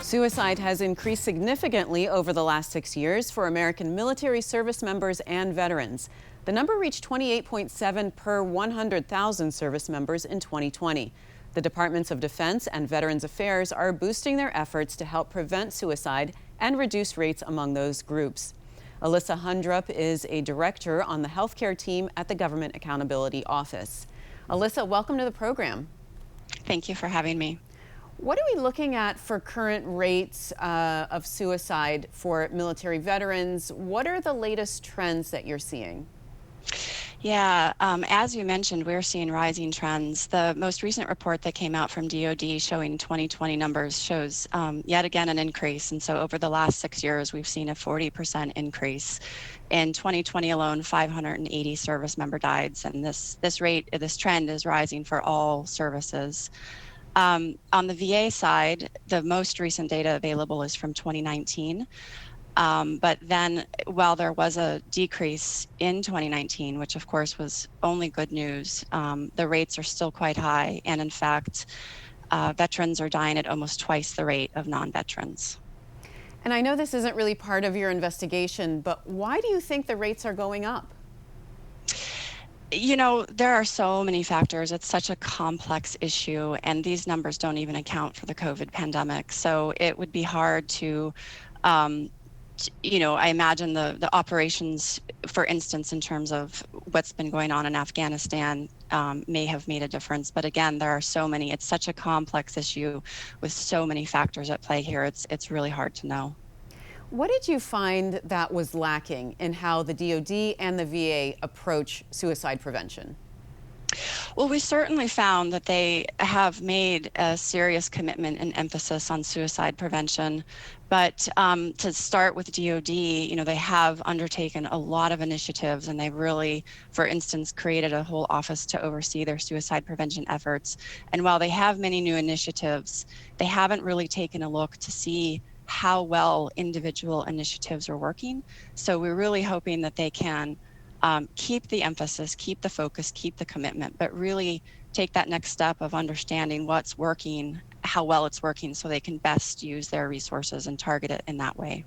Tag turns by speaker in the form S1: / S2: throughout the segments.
S1: Suicide has increased significantly over the last 6 years for American military service members and veterans. The number reached 28.7 per 100,000 service members in 2020. The Departments of Defense and Veterans Affairs are boosting their efforts to help prevent suicide and reduce rates among those groups. Alyssa Hundrup is a director on the healthcare team at the Government Accountability Office. Alyssa, welcome to the program.
S2: Thank you for having me.
S1: What are we looking at for current rates of suicide for military veterans? What are the latest trends that you're seeing?
S2: Yeah, as you mentioned, we're seeing rising trends. The most recent report that came out from DoD showing 2020 numbers shows yet again an increase. And so over the last 6 years, we've seen a 40% increase. In 2020 alone, 580 service member died. And this trend is rising for all services. On the VA side, the most recent data available is from 2019. But then while there was a decrease in 2019, which of course was only good news, the rates are still quite high. And in fact, veterans are dying at almost twice the rate of non-veterans.
S1: And I know this isn't really part of your investigation, but why do you think the rates are going up?
S2: You know, there are so many factors. It's such a complex issue, and these numbers don't even account for the COVID pandemic. So it would be hard to, I imagine the operations, for instance, in terms of what's been going on in Afghanistan may have made a difference. But again, there are so many. It's such a complex issue with so many factors at play here. It's really hard to know.
S1: What did you find that was lacking in how the DoD and the VA approach suicide prevention?
S2: Well, we certainly found that they have made a serious commitment and emphasis on suicide prevention. But to start with DoD, they have undertaken a lot of initiatives, and they've really, for instance, created a whole office to oversee their suicide prevention efforts. And while they have many new initiatives, they haven't really taken a look to see how well individual initiatives are working. So we're really hoping that they can keep the emphasis, keep the focus, keep the commitment, but really take that next step of understanding what's working, how well it's working, so they can best use their resources and target it in that way.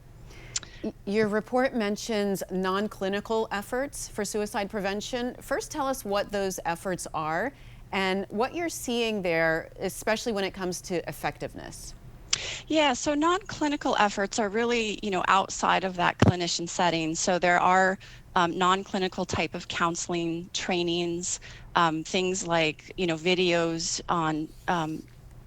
S1: Your report mentions non-clinical efforts for suicide prevention. First, tell us what those efforts are and what you're seeing there, especially when it comes to effectiveness.
S2: Yeah, so non-clinical efforts are really, outside of that clinician setting. So there are non-clinical type of counseling trainings, things like, videos on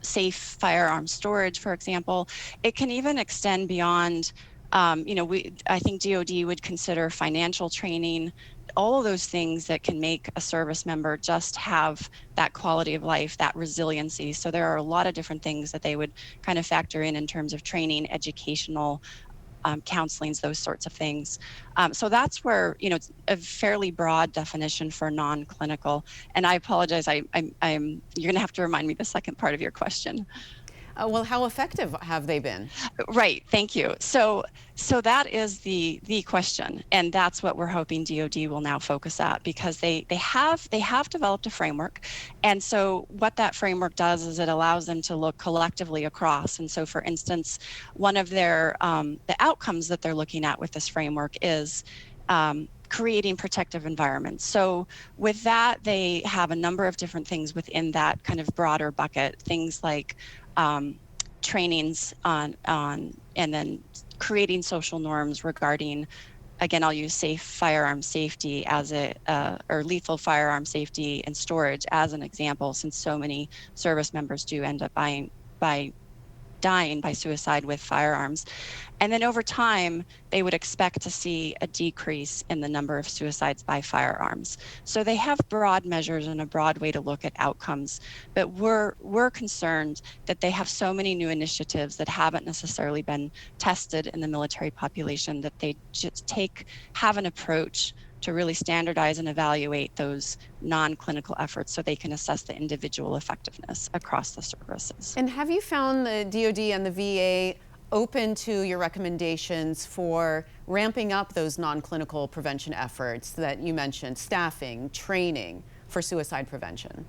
S2: safe firearm storage, for example. It can even extend beyond, I think DoD would consider financial training, all of those things that can make a service member just have that quality of life, that resiliency. So there are a lot of different things that they would kind of factor in terms of training, educational, counselings, those sorts of things. So that's where, it's a fairly broad definition for non-clinical. And I apologize, you're going to have to remind me the second part of your question.
S1: Well, how effective have they been?
S2: Right, thank you. So that is the question, and that's what we're hoping DoD will now focus at, because they have developed a framework, and so what that framework does is it allows them to look collectively across. And so, for instance, one of their the outcomes that they're looking at with this framework is creating protective environments. So with that, they have a number of different things within that kind of broader bucket, things like trainings on and then creating social norms regarding, again, I'll use safe firearm safety as or lethal firearm safety and storage as an example, since so many service members do end up dying by suicide with firearms. And then over time, they would expect to see a decrease in the number of suicides by firearms. So they have broad measures and a broad way to look at outcomes, but we're concerned that they have so many new initiatives that haven't necessarily been tested in the military population, that they just have an approach to really standardize and evaluate those non-clinical efforts so they can assess the individual effectiveness across the services.
S1: And have you found the DoD and the VA open to your recommendations for ramping up those non-clinical prevention efforts that you mentioned, staffing, training for suicide prevention?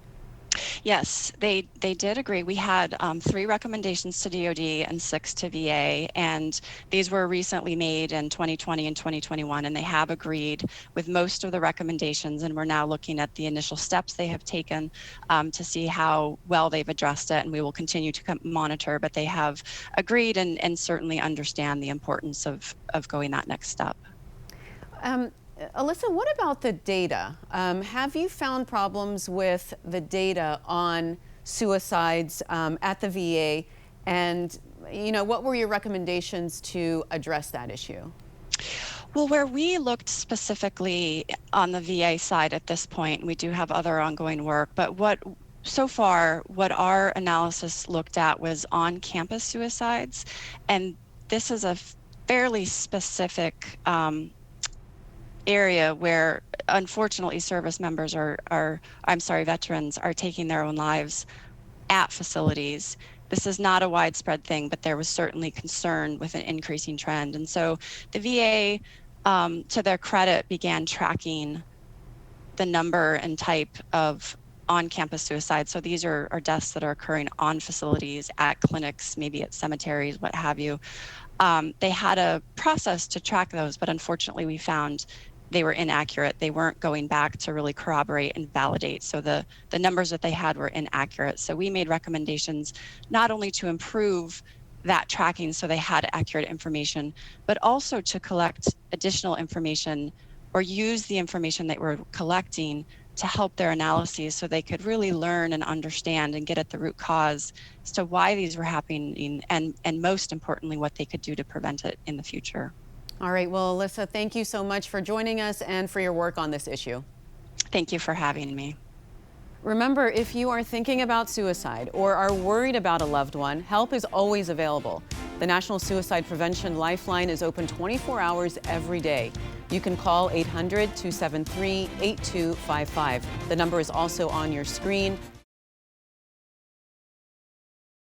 S2: Yes, they did agree. We had 3 recommendations to DoD and 6 to VA, and these were recently made in 2020 and 2021, and they have agreed with most of the recommendations, and we're now looking at the initial steps they have taken to see how well they've addressed it, and we will continue to monitor, but they have agreed and certainly understand the importance of going that next step.
S1: Alyssa, what about the data? Have you found problems with the data on suicides at the VA? And, what were your recommendations to address that issue?
S2: Well, where we looked specifically on the VA side at this point, we do have other ongoing work, but so far, what our analysis looked at was on-campus suicides, and this is a fairly specific area where unfortunately veterans are taking their own lives at facilities. This is not a widespread thing, but there was certainly concern with an increasing trend. And so the VA, to their credit, began tracking the number and type of on-campus suicides. So these are deaths that are occurring on facilities, at clinics, maybe at cemeteries, what have you. They had a process to track those, but unfortunately we found they were inaccurate. They weren't going back to really corroborate and validate. So the numbers that they had were inaccurate. So we made recommendations not only to improve that tracking so they had accurate information, but also to collect additional information or use the information that we're collecting to help their analyses so they could really learn and understand and get at the root cause as to why these were happening and most importantly, what they could do to prevent it in the future.
S1: All right, well, Alyssa, thank you so much for joining us and for your work on this issue.
S2: Thank you for having me.
S1: Remember, if you are thinking about suicide or are worried about a loved one, help is always available. The National Suicide Prevention Lifeline is open 24 hours every day. You can call 800-273-8255. The number is also on your screen.